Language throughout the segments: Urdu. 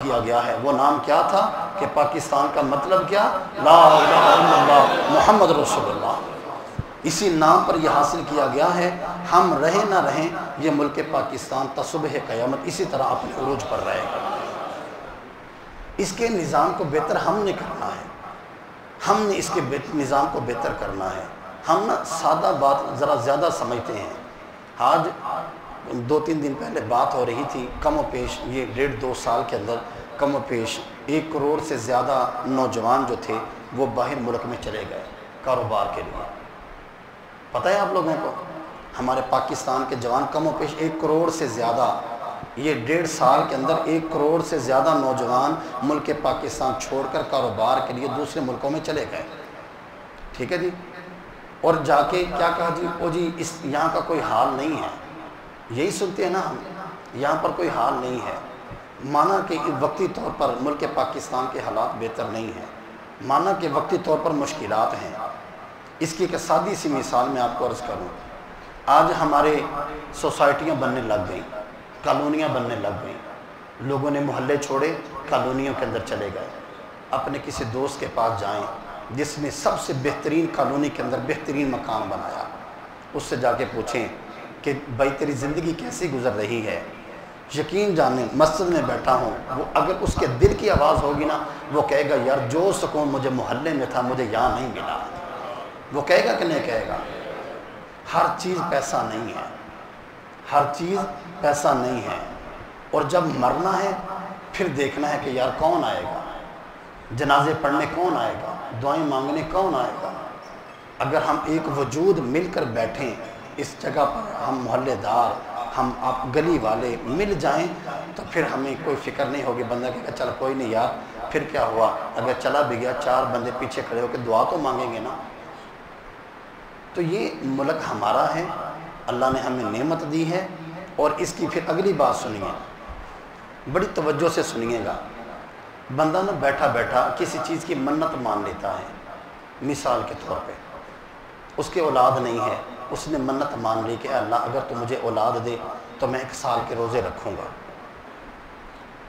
کیا گیا ہے۔ وہ نام کیا تھا کہ پاکستان کا مطلب کیا؟ لا الہ الا اللہ محمد رسول اللہ۔ اسی نام پر یہ حاصل کیا گیا ہے۔ ہم رہیں نہ رہیں، یہ ملک پاکستان تصبح قیامت اسی طرح اپنے عروج پر رہے گا۔ اس کے نظام کو بہتر ہم نے کرنا ہے، ہم نے اس کے نظام کو بہتر کرنا ہے۔ ہم نا سادہ بات ذرا زیادہ سمجھتے ہیں۔ آج 2-3 دن پہلے بات ہو رہی تھی، کم و بیش یہ 1.5-2 سال کے اندر کم و بیش 1 کروڑ سے زیادہ نوجوان جو تھے وہ باہر ملک میں چلے گئے کاروبار کے لیے۔ پتہ ہے آپ لوگوں کو، ہمارے پاکستان کے جوان کم و بیش 1 کروڑ سے زیادہ، یہ 1.5 سال کے اندر 1 کروڑ سے زیادہ نوجوان ملک پاکستان چھوڑ کر کاروبار کے لیے دوسرے ملکوں میں چلے گئے۔ ٹھیک ہے جی، اور جا کے کیا کہا جی، او جی اس یہاں کا کوئی حال نہیں ہے۔ یہی سنتے ہیں نا ہم، یہاں پر کوئی حال نہیں ہے۔ مانا کہ وقتی طور پر ملک پاکستان کے حالات بہتر نہیں ہیں، مانا کہ وقتی طور پر مشکلات ہیں۔ اس کی ایک سادی سی مثال میں آپ کو عرض کروں۔ آج ہمارے سوسائٹیاں بننے لگ گئیں، کالونیاں بننے لگ گئیں، لوگوں نے محلے چھوڑے، کالونیوں کے اندر چلے گئے۔ اپنے کسی دوست کے پاس جائیں جس نے سب سے بہترین کالونی کے اندر بہترین مکان بنایا، اس سے جا کے پوچھیں کہ بھائی تیری زندگی کیسی گزر رہی ہے؟ یقین جانیں مسجد میں بیٹھا ہوں، وہ اگر اس کے دل کی آواز ہوگی نا، وہ کہے گا یار جو سکون مجھے محلے میں تھا مجھے یہاں نہیں ملا۔ وہ کہے گا کہ نہیں کہے گا؟ ہر چیز پیسہ نہیں ہے، ہر چیز پیسہ نہیں ہے۔ اور جب مرنا ہے پھر دیکھنا ہے کہ یار کون آئے گا، جنازے پڑھنے کون آئے گا، دعائیں مانگنے کون آئے گا۔ اگر ہم ایک وجود مل کر بیٹھیں اس جگہ پر، ہم محلے دار، ہم آپ گلی والے مل جائیں تو پھر ہمیں کوئی فکر نہیں ہوگی۔ بندہ کہے گا چل کوئی نہیں یار، پھر کیا ہوا، اگر چلا بھی گیا 4 بندے پیچھے کھڑے ہو کے دعا تو مانگیں گے نا۔ تو یہ ملک ہمارا ہے، اللہ نے ہمیں نعمت دی ہے۔ اور اس کی پھر اگلی بات سنیے، بڑی توجہ سے سنیے گا۔ بندہ نہ بیٹھا بیٹھا کسی چیز کی منت مان لیتا ہے۔ مثال کے طور پہ اس کے اولاد نہیں ہے، اس نے منت مان لی کہ اے اللہ اگر تو مجھے اولاد دے تو میں 1 سال کے روزے رکھوں گا،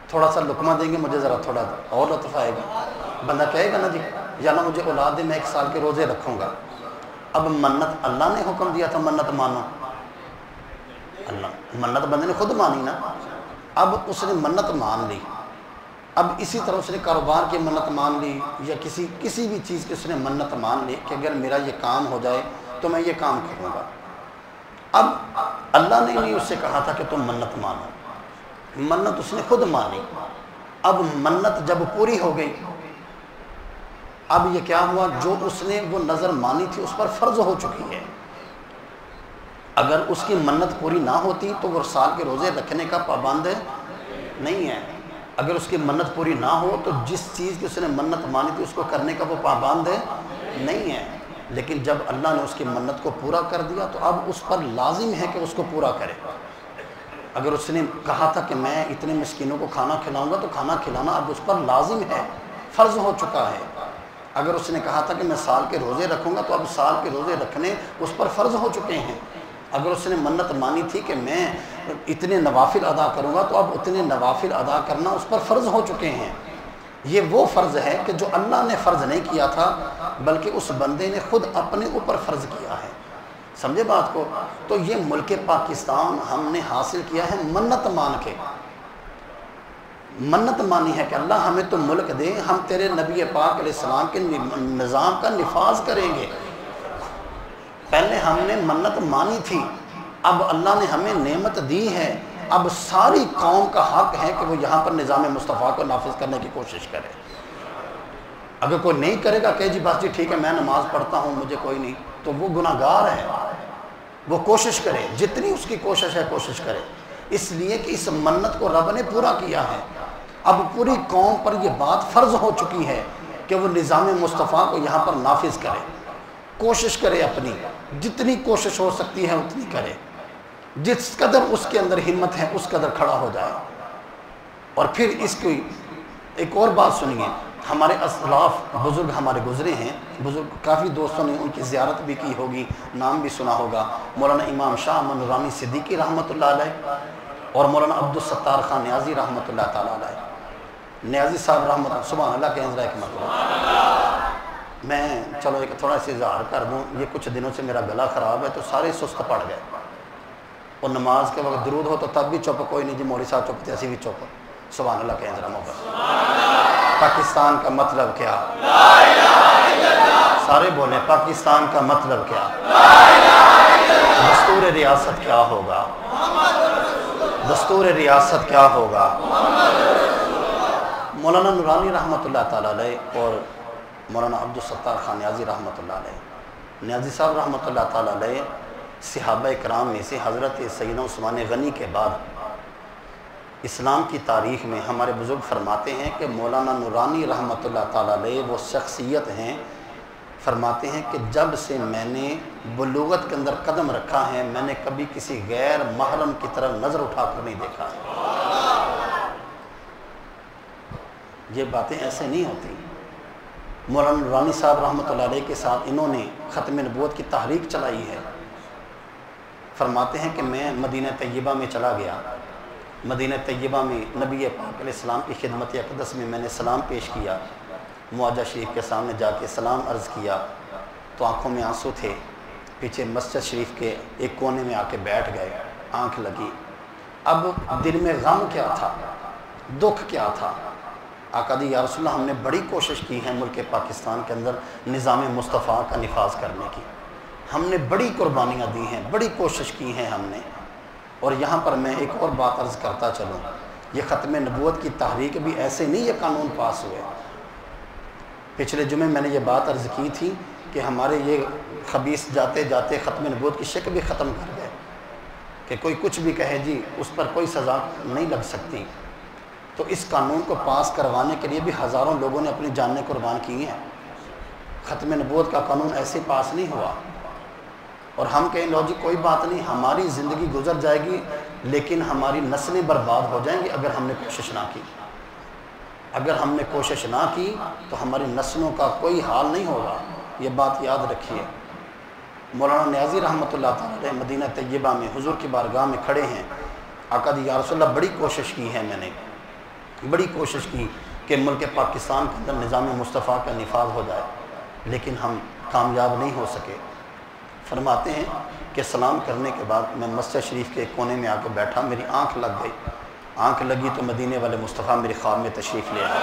تھوڑا سا لقمہ دیں گے مجھے ذرا تھوڑا اور لطف آئے گا۔ بندہ کہے گا نا جی یا اللہ مجھے اولاد دے میں 1 سال کے روزے رکھوں گا۔ اب منت اللہ نے حکم دیا تھا منت مانو، اللہ منت بندے نے خود مانی نا۔ اب اس نے منت مان لی، اب اسی طرح اس نے کاروبار کی منت مان لی یا کسی بھی چیز کی اس نے منت مان لی کہ اگر میرا یہ کام ہو جائے تو میں یہ کام کروں گا۔ اب اللہ نے نہیں اس سے کہا تھا کہ تم منت مانو، منت اس نے خود مانی۔ اب منت جب پوری ہو گئی، اب یہ کیا ہوا، جو اس نے وہ نظر مانی تھی اس پر فرض ہو چکی ہے۔ اگر اس کی منت پوری نہ ہوتی تو وہ سال کے روزے رکھنے کا پابند نہیں ہے۔ اگر اس کی منت پوری نہ ہو تو جس چیز کی اس نے منت مانی تھی اس کو کرنے کا وہ پابند نہیں ہے۔ لیکن جب اللہ نے اس کی منت کو پورا کر دیا تو اب اس پر لازم ہے کہ اس کو پورا کرے۔ اگر اس نے کہا تھا کہ میں اتنے مسکینوں کو کھانا کھلاؤں گا تو کھانا کھلانا اب اس پر لازم ہے، فرض ہو چکا ہے۔ اگر اس نے کہا تھا کہ میں سال کے روزے رکھوں گا تو اب سال کے روزے رکھنے اس پر فرض ہو چکے ہیں۔ اگر اس نے منت مانی تھی کہ میں اتنے نوافل ادا کروں گا تو اب اتنے نوافل ادا کرنا اس پر فرض ہو چکے ہیں۔ یہ وہ فرض ہے کہ جو اللہ نے فرض نہیں کیا تھا بلکہ اس بندے نے خود اپنے اوپر فرض کیا ہے۔ سمجھے بات کو؟ تو یہ ملک پاکستان ہم نے حاصل کیا ہے منت مان کے۔ منت مانی ہے کہ اللہ ہمیں تو ملک دے، ہم تیرے نبی پاک علیہ السلام کے نظام کا نفاذ کریں گے۔ پہلے ہم نے منت مانی تھی، اب اللہ نے ہمیں نعمت دی ہے، اب ساری قوم کا حق ہے کہ وہ یہاں پر نظام مصطفیٰ کو نافذ کرنے کی کوشش کرے۔ اگر کوئی نہیں کرے گا کہ جی بس جی ٹھیک ہے میں نماز پڑھتا ہوں مجھے کوئی نہیں، تو وہ گناہ گار ہے۔ وہ کوشش کرے، جتنی اس کی کوشش ہے کوشش کرے، اس لیے کہ اس منت کو رب نے پورا کیا ہے۔ اب پوری قوم پر یہ بات فرض ہو چکی ہے کہ وہ نظام مصطفیٰ کو یہاں پر نافذ کرے۔ کوشش کرے، اپنی جتنی کوشش ہو سکتی ہے اتنی کرے، جس قدر اس کے اندر ہمت ہے اس قدر کھڑا ہو جائے۔ اور پھر اس کی ایک اور بات سنیے، ہمارے اسلاف بزرگ ہمارے گزرے ہیں، بزرگ کافی دوستوں نے ان کی زیارت بھی کی ہوگی، نام بھی سنا ہوگا، مولانا امام شاہ امن نورانی صدیقی رحمۃ اللہ علیہ اور مولانا عبدالستار خان نیازی رحمۃ اللہ تعالیٰ علیہ۔ نیازی صاحب رحمۃ اللہ سبحان اللہ کے ذرا ایک مرتبہ میں چلو ایک تھوڑا سی اظہار کر دوں، یہ کچھ دنوں سے میرا گلا خراب ہے تو سارے سست پڑ گئے، اور نماز کے وقت درود ہو تو تب بھی چپ، کوئی نہیں جی مولوی صاحب چپ تھے، اسی بھی چپ، سبحان اللہ کے ذرا محبت۔ پاکستان کا مطلب کیا؟ سارے بولیں پاکستان کا مطلب کیا؟ دستور ریاست کیا ہوگا؟ دستور ریاست کیا ہوگا؟ مولانا نورانی رحمۃ اللہ تعالیٰ علیہ اور مولانا عبدالستار خان نیازی رحمۃ اللہ علیہ، نیازی صاحب رحمۃ اللہ تعالیٰ علیہ صحابہ کرام میں سے حضرت سیدنا عثمان غنی کے بعد اسلام کی تاریخ میں ہمارے بزرگ فرماتے ہیں کہ مولانا نورانی رحمۃ اللہ تعالیٰ علیہ وہ شخصیت ہیں، فرماتے ہیں کہ جب سے میں نے بلوغت کے اندر قدم رکھا ہے میں نے کبھی کسی غیر محرم کی طرف نظر اٹھا کر نہیں دیکھا۔ یہ باتیں ایسے نہیں ہوتی۔ مولانا نورانی صاحب رحمۃ اللہ علیہ کے ساتھ انہوں نے ختم نبوت کی تحریک چلائی ہے۔ فرماتے ہیں کہ میں مدینہ طیبہ میں چلا گیا، مدینہ طیبہ میں نبی پاک علیہ السلام کی خدمت اقدس میں میں نے سلام پیش کیا، معاجہ شریف کے سامنے جا کے سلام عرض کیا تو آنکھوں میں آنسو تھے، پیچھے مسجد شریف کے ایک کونے میں آ کے بیٹھ گئے، آنکھ لگی۔ اب دل میں غم کیا تھا، دکھ کیا تھا؟ آقا دی یا رسول اللہ ہم نے بڑی کوشش کی ہے ملک پاکستان کے اندر نظام مصطفیٰ کا نفاذ کرنے کی، ہم نے بڑی قربانیاں دی ہیں، بڑی کوشش کی ہیں ہم نے۔ اور یہاں پر میں ایک اور بات عرض کرتا چلوں، یہ ختم نبوت کی تحریک بھی ایسے نہیں یہ قانون پاس ہوئے۔ پچھلے جمعے میں نے یہ بات عرض کی تھی کہ ہمارے یہ خبیث جاتے جاتے ختم نبوت کی شک بھی ختم کر گئے کہ کوئی کچھ بھی کہے جی اس پر کوئی سزا نہیں لگ سکتی۔ تو اس قانون کو پاس کروانے کے لیے بھی ہزاروں لوگوں نے اپنی جانیں قربان کی ہیں۔ ختم نبوت کا قانون ایسے پاس نہیں ہوا، اور ہم کہیں لو جی کوئی بات نہیں ہماری زندگی گزر جائے گی لیکن ہماری نسلیں برباد ہو جائیں گی اگر ہم نے کوشش نہ کی۔ اگر ہم نے کوشش نہ کی تو ہماری نسلوں کا کوئی حال نہیں ہوگا، یہ بات یاد رکھیے۔ مولانا نیازی رحمۃ اللہ تعالیٰ علیہ مدینہ طیبہ میں حضور کی بارگاہ میں کھڑے ہیں، آقا دی یا رسول اللہ بڑی کوشش کی ہے، میں نے بڑی کوشش کی کہ ملک پاکستان کے اندر نظام مصطفیٰ کا نفاذ ہو جائے لیکن ہم کامیاب نہیں ہو سکے۔ فرماتے ہیں کہ سلام کرنے کے بعد میں مسجد شریف کے کونے میں آ کے بیٹھا، میری آنکھ لگ گئی، آنکھ لگی تو مدینے والے مصطفیٰ میرے خواب میں تشریف لے آئے،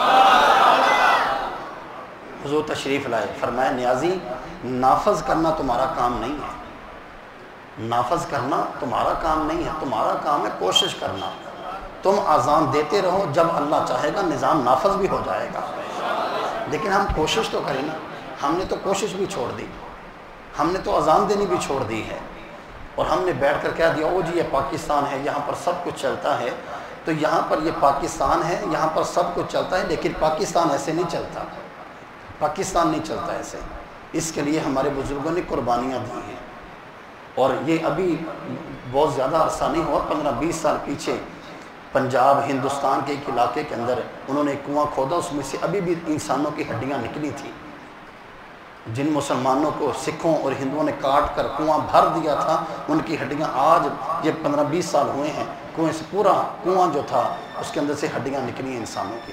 حضور تشریف لائے، فرمایا نیازی نافذ کرنا تمہارا کام نہیں ہے، نافذ کرنا تمہارا کام نہیں ہے، تمہارا کام ہے کوشش کرنا۔ تم اذان دیتے رہو، جب اللہ چاہے گا نظام نافذ بھی ہو جائے گا، لیکن ہم کوشش تو کریں نا۔ ہم نے تو کوشش بھی چھوڑ دی، ہم نے تو اذان دینی بھی چھوڑ دی ہے، اور ہم نے بیٹھ کر کہہ دیا او جی یہ پاکستان ہے، یہاں پر سب کچھ چلتا ہے۔ تو یہاں پر یہ پاکستان ہے، یہاں پر سب کچھ چلتا ہے، لیکن پاکستان ایسے نہیں چلتا، پاکستان نہیں چلتا ایسے۔ اس کے لیے ہمارے بزرگوں نے قربانیاں دی ہیں، اور یہ ابھی بہت زیادہ عرصہ نہیں ہوا، 15-20 سال پیچھے پنجاب ہندوستان کے ایک علاقے کے اندر انہوں نے کنواں کھودا، اس میں سے ابھی بھی انسانوں کی ہڈیاں نکلی تھیں۔ جن مسلمانوں کو سکھوں اور ہندوؤں نے کاٹ کر کنواں بھر دیا تھا، ان کی ہڈیاں آج یہ 15-20 سال ہوئے ہیں، کنویں سے پورا کنواں جو تھا اس کے اندر سے ہڈیاں نکلی ہیں انسانوں کی۔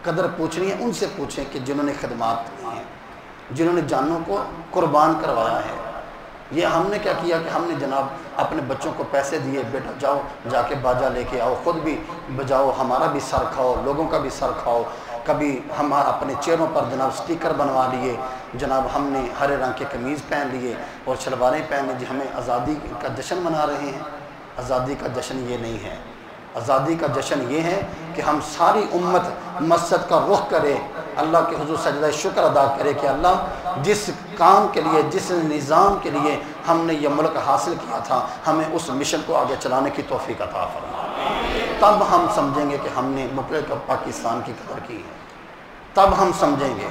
قدر پوچھنی ہے ان سے پوچھیں کہ جنہوں نے خدمات کی ہیں، جنہوں نے جانوں کو قربان کروایا ہے۔ یہ ہم نے کیا کیا کہ ہم نے جناب اپنے بچوں کو پیسے دیے، بیٹا جاؤ جا کے باجا لے کے آؤ، خود بھی بجاؤ، ہمارا بھی سر کھاؤ، لوگوں کا بھی سر کھاؤ۔ کبھی ہم اپنے چہروں پر جناب سٹیکر بنوا لیے، جناب ہم نے ہرے رنگ کے قمیض پہن لیے اور شلواریں پہن لی، جی ہمیں آزادی کا جشن منا رہے ہیں۔ آزادی کا جشن یہ نہیں ہے، آزادی کا جشن یہ ہے کہ ہم ساری امت مسجد کا رخ کرے، اللہ کے حضور سجدہ شکر ادا کرے کہ اللہ جس کام کے لیے، جس نظام کے لیے ہم نے یہ ملک حاصل کیا تھا، ہمیں اس مشن کو آگے چلانے کی توفیق عطا فرما۔ تب ہم سمجھیں گے کہ ہم نے ملک پاکستان کی قدر کی ہے، تب ہم سمجھیں گے۔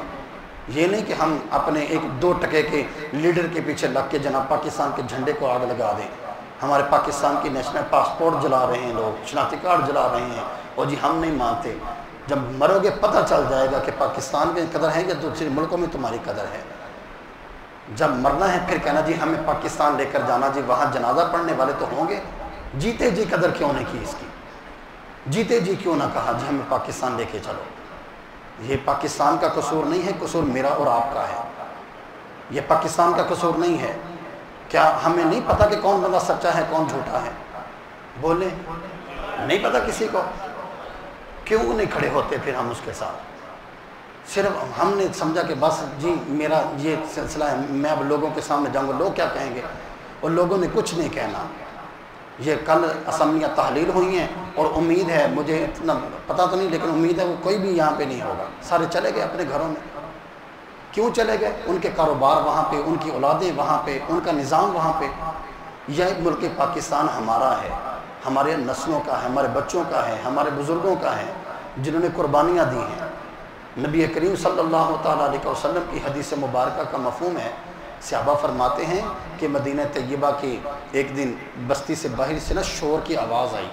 یہ نہیں کہ ہم اپنے 1-2 ٹکے کے لیڈر کے پیچھے لگ کے جناب پاکستان کے جھنڈے کو آگ لگا دیں، ہمارے پاکستان کی نیشنل پاسپورٹ جلا رہے ہیں لوگ، شناختی کارڈ جلا رہے ہیں، اور جی ہم نہیں مانتے۔ جب مرو گے پتہ چل جائے گا کہ پاکستان میں قدر ہے یا دوسرے ملکوں میں تمہاری قدر ہے۔ جب مرنا ہے پھر کہنا جی ہمیں پاکستان لے کر جانا، جی وہاں جنازہ پڑھنے والے تو ہوں گے، جیتے جی قدر کیوں نہیں کی اس کی۔ جیتے جی کیوں نہ کہا جی ہمیں پاکستان لے کے چلو. یہ پاکستان کا قصور نہیں ہے، قصور میرا اور آپ کا ہے. یہ پاکستان کا قصور نہیں ہے. کیا ہمیں نہیں پتہ کہ کون بندہ سچا ہے کون جھوٹا ہے؟ بولیں، نہیں پتہ کسی کو؟ کیوں نہیں کھڑے ہوتے پھر ہم اس کے ساتھ؟ صرف ہم نے سمجھا کہ بس جی میرا یہ سلسلہ ہے، میں اب لوگوں کے سامنے جاؤں گا، لوگ کیا کہیں گے؟ اور لوگوں نے کچھ نہیں کہنا. یہ کل اسمبلیاں تحلیل ہوئی ہیں اور امید ہے، مجھے اتنا پتہ تو نہیں لیکن امید ہے وہ کوئی بھی یہاں پہ نہیں ہوگا. سارے چلے گئے اپنے گھروں میں. کیوں چلے گئے؟ ان کے کاروبار وہاں پہ، ان کی اولادیں وہاں پہ، ان کا نظام وہاں پہ. یہ ملک پاکستان ہمارا ہے، ہمارے نسلوں کا ہے، ہمارے بچوں کا ہے، ہمارے بزرگوں کا ہے جنہوں نے قربانیاں دی ہیں. نبی کریم صلی اللہ تعالیٰ علیہ وسلم کی حدیث مبارکہ کا مفہوم ہے، صحابہ فرماتے ہیں کہ مدینہ طیبہ کی ایک دن بستی سے باہر سے نا شور کی آواز آئی.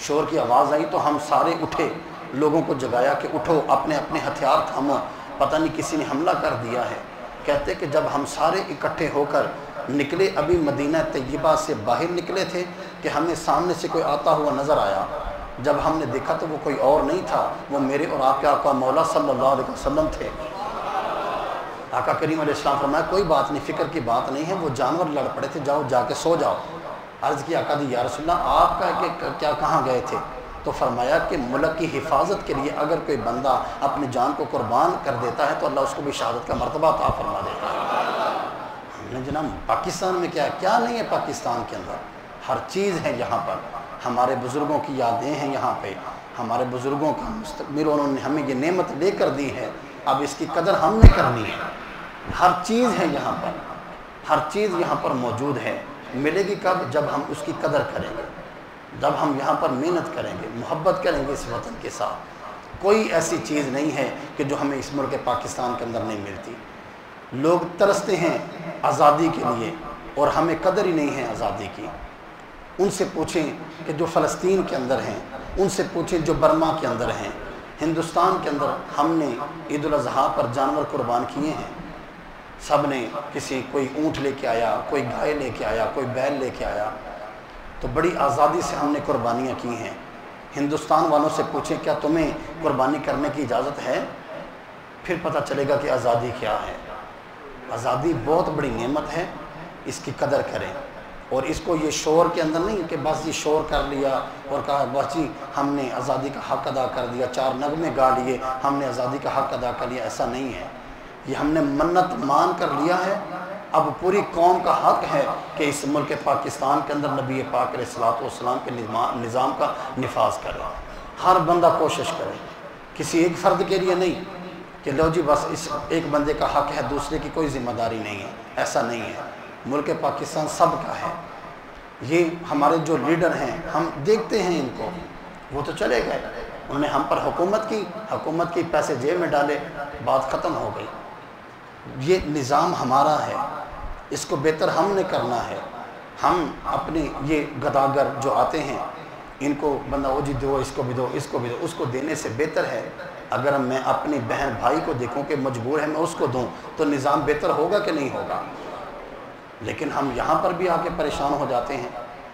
شور کی آواز آئی تو ہم سارے اٹھے، لوگوں کو جگایا کہ اٹھو، اپنے اپنے ہتھیار تھامو، پتہ نہیں کسی نے حملہ کر دیا ہے. کہتے کہ جب ہم سارے اکٹھے ہو کر نکلے، ابھی مدینہ طیبہ سے باہر نکلے تھے کہ ہمیں سامنے سے کوئی آتا ہوا نظر آیا. جب ہم نے دیکھا تو وہ کوئی اور نہیں تھا، وہ میرے اور آپ کے آقا مولا صلی اللہ علیہ وسلم تھے. آقا کریم علیہ السلام فرمایا کوئی بات نہیں، فکر کی بات نہیں ہے، وہ جانور لڑ پڑے تھے، جاؤ جا کے سو جاؤ. عرض کی آقا دی یا رسول اللہ آپ کا کہ کیا کہاں گئے تھے؟ تو فرمایا کہ ملک کی حفاظت کے لیے اگر کوئی بندہ اپنی جان کو قربان کر دیتا ہے تو اللہ اس کو بھی شہادت کا مرتبہ عطا فرما دیتا ہے. ہم نے جناب پاکستان میں کیا نہیں ہے؟ پاکستان کے اندر ہر چیز ہے. یہاں پر ہمارے بزرگوں کی یادیں ہیں، یہاں پہ ہمارے بزرگوں کا مستقبل، انہوں نے ہمیں یہ نعمت لے کر دی ہے، اب اس کی قدر ہم نے کرنی ہے. ہر چیز ہے یہاں پر، ہر چیز یہاں پر موجود ہے. ملے گی کب؟ جب ہم اس کی قدر کریں گے، جب ہم یہاں پر محنت کریں گے، محبت کریں گے اس وطن کے ساتھ. کوئی ایسی چیز نہیں ہے کہ جو ہمیں اس ملک پاکستان کے اندر نہیں ملتی. لوگ ترستے ہیں آزادی کے لیے اور ہمیں قدر ہی نہیں ہے آزادی کی. ان سے پوچھیں کہ جو فلسطین کے اندر ہیں، ان سے پوچھیں جو برما کے اندر ہیں. ہندوستان کے اندر ہم نے عید الاضحیٰ پر جانور قربان کیے ہیں. سب نے، کوئی اونٹ لے کے آیا، کوئی گائے لے کے آیا، کوئی بیل لے کے آیا، تو بڑی آزادی سے ہم نے قربانیاں کی ہیں. ہندوستان والوں سے پوچھیں کیا تمہیں قربانی کرنے کی اجازت ہے؟ پھر پتہ چلے گا کہ آزادی کیا ہے. آزادی بہت بڑی نعمت ہے، اس کی قدر کریں. اور اس کو یہ شور کے اندر نہیں کہ بس یہ شور کر لیا اور کہا بس جی ہم نے آزادی کا حق ادا کر دیا، 4 نغمے گا لیے، ہم نے آزادی کا حق ادا کر لیا. ایسا نہیں ہے. یہ ہم نے منت مان کر لیا ہے. اب پوری قوم کا حق ہے کہ اس ملک پاکستان کے اندر نبی پاک علیہ الصلوۃ والسلام کے نظام کا نفاذ کرے. ہر بندہ کوشش کرے، کسی ایک فرد کے لیے نہیں کہ لو جی بس اس ایک بندے کا حق ہے، دوسرے کی کوئی ذمہ داری نہیں ہے. ایسا نہیں ہے. ملک پاکستان سب کا ہے. یہ ہمارے جو لیڈر ہیں ہم دیکھتے ہیں ان کو، وہ تو چلے گئے، انہوں نے ہم پر حکومت کی پیسے جیب میں ڈالے، بات ختم ہو گئی. یہ نظام ہمارا ہے، اس کو بہتر ہم نے کرنا ہے. ہم اپنے یہ گداگر جو آتے ہیں ان کو بندہ او جی دو، اس کو بھی دو، اس کو بھی دو، اس کو دینے سے بہتر ہے اگر میں اپنی بہن بھائی کو دیکھوں کہ مجبور ہے میں اس کو دوں تو نظام بہتر ہوگا کہ نہیں ہوگا. لیکن ہم یہاں پر بھی آ کے پریشان ہو جاتے ہیں.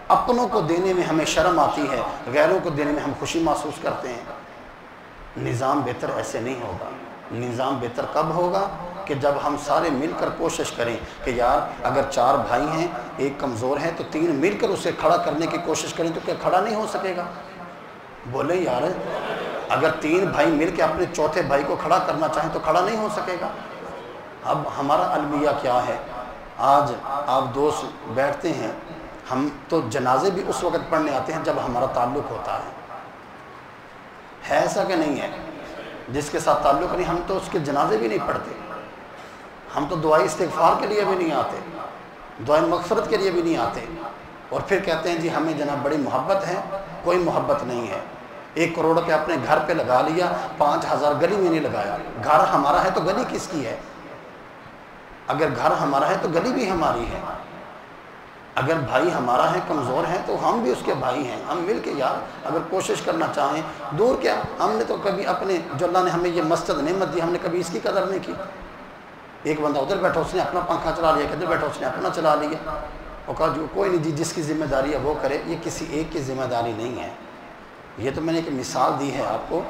اپنوں کو دینے میں ہمیں شرم آتی ہے، غیروں کو دینے میں ہم خوشی محسوس کرتے ہیں. نظام بہتر ایسے نہیں ہوگا. نظام بہتر کب ہوگا؟ کہ جب ہم سارے مل کر کوشش کریں کہ یار اگر 4 بھائی ہیں، ایک کمزور ہے تو 3 مل کر اسے کھڑا کرنے کی کوشش کریں. تو کیا کھڑا نہیں ہو سکے گا؟ بولے یار، اگر 3 بھائی مل کے اپنے چوتھے بھائی کو کھڑا کرنا چاہیں تو کھڑا نہیں ہو سکے گا. اب ہمارا المیہ کیا ہے؟ آج آپ دوست بیٹھتے ہیں، ہم تو جنازے بھی اس وقت پڑھنے آتے ہیں جب ہمارا تعلق ہوتا ہے ایسا کہ نہیں ہے؟ جس کے ساتھ تعلق نہیں ہم تو اس کے جنازے بھی نہیں پڑھتے. ہم تو دعائیں استغفار کے لیے بھی نہیں آتے، دعائیں مغفرت کے لیے بھی نہیں آتے. اور پھر کہتے ہیں جی ہمیں جناب بڑی محبت ہے. کوئی محبت نہیں ہے. 1 کروڑ کے اپنے گھر پہ لگا لیا، 5000 گلی میں نہیں لگایا. گھر ہمارا ہے تو گلی کس کی ہے؟ اگر گھر ہمارا ہے تو گلی بھی ہماری ہے. اگر بھائی ہمارا ہے کمزور ہے تو ہم بھی اس کے بھائی ہیں. ہم مل کے یار اگر کوشش کرنا چاہیں، دور کیا، ہم نے تو کبھی اپنے جو اللہ نے ہمیں یہ مسجد نعمت دی ہم نے کبھی اس کی قدر نہیں کی. ایک بندہ ادھر بیٹھا اس نے اپنا پنکھا چلا لیا، ادھر بیٹھا اس نے اپنا چلا لیا اور کہا جو کوئی نہیں جی جس کی ذمہ داری ہے وہ کرے. یہ کسی ایک کی ذمہ داری نہیں ہے. یہ تو میں نے ایک مثال دی ہے آپ کو،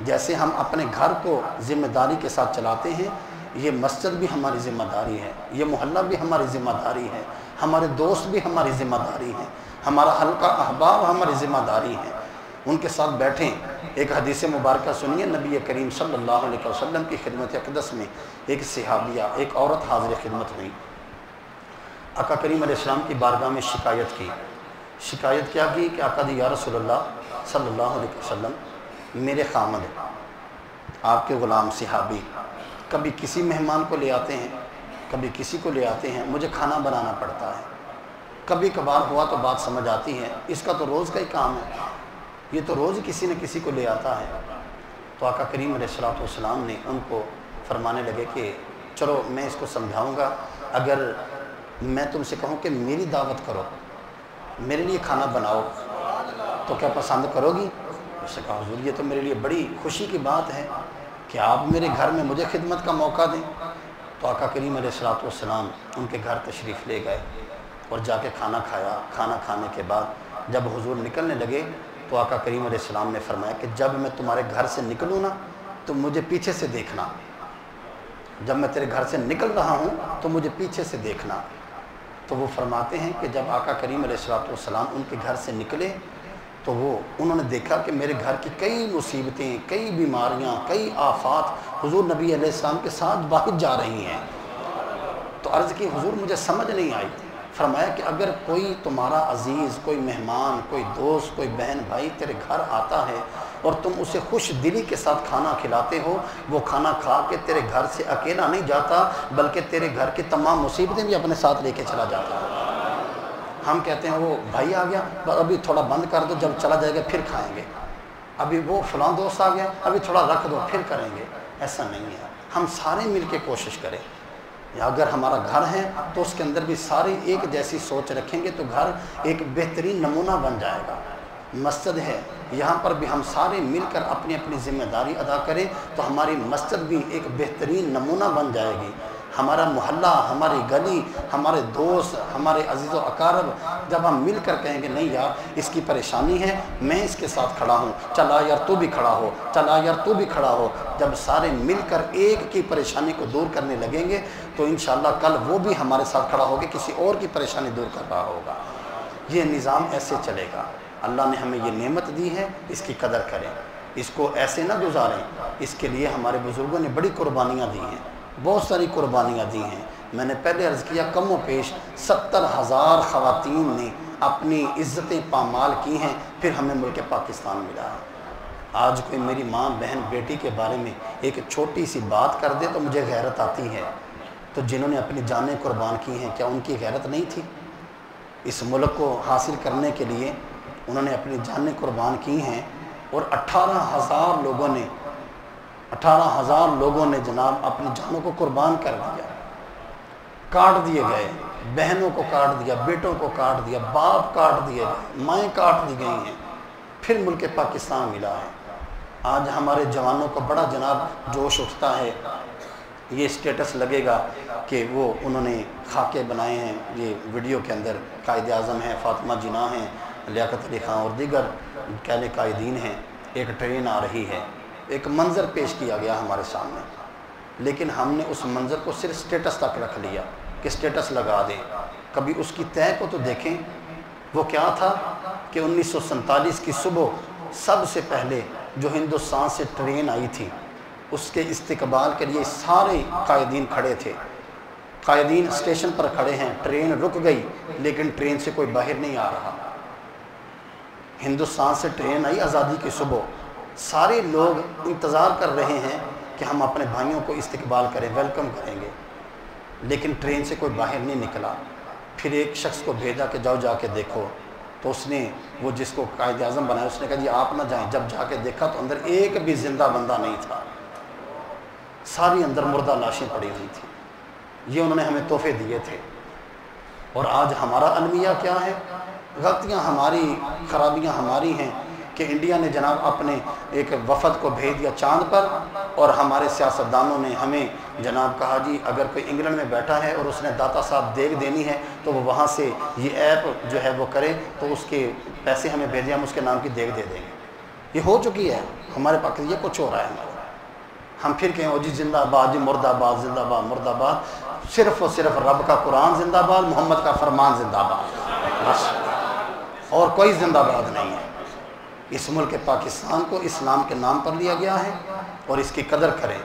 جیسے ہم اپنے گھر کو ذمہ داری کے ساتھ چلاتے ہیں، یہ مسجد بھی ہماری ذمہ داری ہے، یہ محلہ بھی ہماری ذمہ داری ہے، ہمارے دوست بھی ہماری ذمہ داری ہیں، ہمارا حلقہ احباب ہماری ذمہ داری ہے، ان کے ساتھ بیٹھیں۔ ایک حدیث مبارکہ سنیے، نبی کریم صلی اللہ علیہ وسلم کی خدمت اقدس میں ایک صحابیہ، ایک عورت حاضر خدمت ہوئی، آقا کریم علیہ السلام کی بارگاہ میں شکایت کی۔ شکایت کیا کی کہ آقا دی یا رسول اللہ صلی اللہ علیہ وسلم، میرے خامد آپ کے غلام صحابی کبھی کسی مہمان کو لے آتے ہیں، کبھی کسی کو لے آتے ہیں، مجھے کھانا بنانا پڑتا ہے، کبھی کبھار ہوا تو بات سمجھ آتی ہے، اس کا تو روز کا ہی کام ہے، یہ تو روز کسی نہ کسی کو لے آتا ہے۔ تو آقا کریم علیہ السلام نے ان کو فرمانے لگے کہ چلو میں اس کو سمجھاؤں گا، اگر میں تم سے کہوں کہ میری دعوت کرو، میرے لیے کھانا بناؤ، تو کیا پسند کرو گی؟ اس نے کہا حضور یہ تو میرے لیے بڑی خوشی کی بات ہے کہ آپ میرے گھر میں مجھے خدمت کا موقع دیں۔ تو آقا کریم علیہ السلام ان کے گھر تشریف لے گئے اور جا کے کھانا کھایا۔ کھانا کھانے کے بعد جب حضور نکلنے لگے تو آقا کریم علیہ السلام نے فرمایا کہ جب میں تمہارے گھر سے نکلوں نا تو مجھے پیچھے سے دیکھنا، جب میں تیرے گھر سے نکل رہا ہوں تو مجھے پیچھے سے دیکھنا۔ تو وہ فرماتے ہیں کہ جب آقا کریم علیہ السلام ان کے گھر سے نکلے تو انہوں نے دیکھا کہ میرے گھر کی کئی مصیبتیں، کئی بیماریاں، کئی آفات حضور نبی علیہ السلام کے ساتھ باہر جا رہی ہیں۔ تو عرض کی حضور مجھے سمجھ نہیں آئی۔ فرمایا کہ اگر کوئی تمہارا عزیز، کوئی مہمان، کوئی دوست، کوئی بہن بھائی تیرے گھر آتا ہے اور تم اسے خوش دلی کے ساتھ کھانا کھلاتے ہو، وہ کھانا کھا کے تیرے گھر سے اکیلا نہیں جاتا بلکہ تیرے گھر کی تمام مصیبتیں بھی اپنے ساتھ لے کے چلا جاتا ہے۔ ہم کہتے ہیں وہ بھائی آ گیا، ابھی تھوڑا بند کر دو، جب چلا جائے گا پھر کھائیں گے، ابھی وہ فلاں دوست آ گیا، ابھی تھوڑا رکھ دو پھر کریں گے۔ ایسا نہیں ہے، ہم سارے مل کے کوشش کریں۔ یا اگر ہمارا گھر ہے تو اس کے اندر بھی سارے ایک جیسی سوچ رکھیں گے تو گھر ایک بہترین نمونہ بن جائے گا۔ مسجد ہے، یہاں پر بھی ہم سارے مل کر اپنی اپنی ذمہ داری ادا کریں تو ہماری مسجد بھی ایک بہترین نمونہ بن جائے گی۔ ہمارا محلہ، ہماری گلی، ہمارے دوست، ہمارے عزیز و اقارب جب ہم مل کر کہیں گے نہیں یار اس کی پریشانی ہے، میں اس کے ساتھ کھڑا ہوں، چلا یار تو بھی کھڑا ہو، چلا یار تو بھی کھڑا ہو، جب سارے مل کر ایک کی پریشانی کو دور کرنے لگیں گے تو انشاءاللہ کل وہ بھی ہمارے ساتھ کھڑا ہوگا، کسی اور کی پریشانی دور کر رہا ہوگا۔ یہ نظام ایسے چلے گا۔ اللہ نے ہمیں یہ نعمت دی ہے، اس کی قدر کریں، اس کو ایسے نہ گزاریں۔ اس کے لیے ہمارے بزرگوں نے بڑی قربانیاں دی ہیں، بہت ساری قربانیاں دی ہیں۔ میں نے پہلے عرض کیا کم و بیش 70,000 خواتین نے اپنی عزتیں پامال کی ہیں، پھر ہمیں ملک پاکستان ملا ہے۔ آج کوئی میری ماں، بہن، بیٹی کے بارے میں ایک چھوٹی سی بات کر دے تو مجھے غیرت آتی ہے۔ تو جنہوں نے اپنی جانیں قربان کی ہیں کیا ان کی غیرت نہیں تھی؟ اس ملک کو حاصل کرنے کے لیے انہوں نے اپنی جانیں قربان کی ہیں، اور 18,000 لوگوں نے جناب اپنی جانوں کو قربان کر دیا، کاٹ دیے گئے، بہنوں کو کاٹ دیا، بیٹوں کو کاٹ دیا، باپ کاٹ دیے گئے، مائیں کاٹ دی گئی ہیں، پھر ملک پاکستان ملا ہے۔ آج ہمارے جوانوں کو بڑا جناب جوش اٹھتا ہے، یہ اسٹیٹس لگے گا کہ وہ انہوں نے خاکے بنائے ہیں، یہ ویڈیو کے اندر قائد اعظم ہیں، فاطمہ جناح ہیں، لیاقت علی خان اور دیگر کہنے قائدین ہیں، ایک ٹرین آ رہی ہے، ایک منظر پیش کیا گیا ہمارے سامنے، لیکن ہم نے اس منظر کو صرف اسٹیٹس تک رکھ لیا کہ اسٹیٹس لگا دیں۔ کبھی اس کی طے کو تو دیکھیں، وہ کیا تھا کہ 1947 کی صبح سب سے پہلے جو ہندوستان سے ٹرین آئی تھی اس کے استقبال کے لیے سارے قائدین کھڑے تھے، قائدین اسٹیشن پر کھڑے ہیں، ٹرین رک گئی لیکن ٹرین سے کوئی باہر نہیں آ رہا۔ ہندوستان سے ٹرین آئی آزادی کی صبح، سارے لوگ انتظار کر رہے ہیں کہ ہم اپنے بھائیوں کو استقبال کریں، ویلکم کریں گے، لیکن ٹرین سے کوئی باہر نہیں نکلا۔ پھر ایک شخص کو بھیجا کہ جاؤ جا کے دیکھو، تو اس نے وہ جس کو قائد اعظم بنایا اس نے کہا جی آپ نہ جائیں۔ جب جا کے دیکھا تو اندر ایک بھی زندہ بندہ نہیں تھا، ساری اندر مردہ لاشیں پڑی ہوئی تھیں۔ یہ انہوں نے ہمیں تحفے دیے تھے۔ اور آج ہمارا المیہ کیا ہے؟ غلطیاں ہماری، خرابیاں ہماری ہیں کہ انڈیا نے جناب اپنے ایک وفد کو بھیج دیا چاند پر، اور ہمارے سیاستدانوں نے ہمیں جناب کہا جی اگر کوئی انگلینڈ میں بیٹھا ہے اور اس نے داتا صاحب دیگ دینی ہے تو وہ وہاں سے یہ ایپ جو ہے وہ کرے تو اس کے پیسے ہمیں بھیجیں، ہم اس کے نام کی دیگ دے دیں گے۔ یہ ہو چکی ہے ہمارے پاکستان، یہ کچھ ہو رہا ہے ہمارے، ہم پھر کہیں جی زندہ آباد، جی مرد آباد، زندہ آباد مرد آباد، صرف اور صرف رب کا قرآن زندہ آباد، محمد کا فرمان زندہ آباد، بس اور کوئی زندہ آباد نہیں ہے۔ اس ملک پاکستان کو اسلام کے نام پر لیا گیا ہے اور اس کی قدر کریں،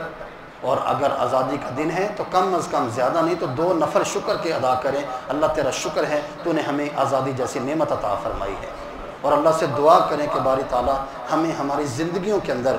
اور اگر آزادی کا دن ہے تو کم از کم زیادہ نہیں تو 2 نفل شکر کے ادا کریں، اللہ تیرا شکر ہے تو نے ہمیں آزادی جیسی نعمت عطا فرمائی ہے، اور اللہ سے دعا کریں کہ باری تعالیٰ ہمیں ہماری زندگیوں کے اندر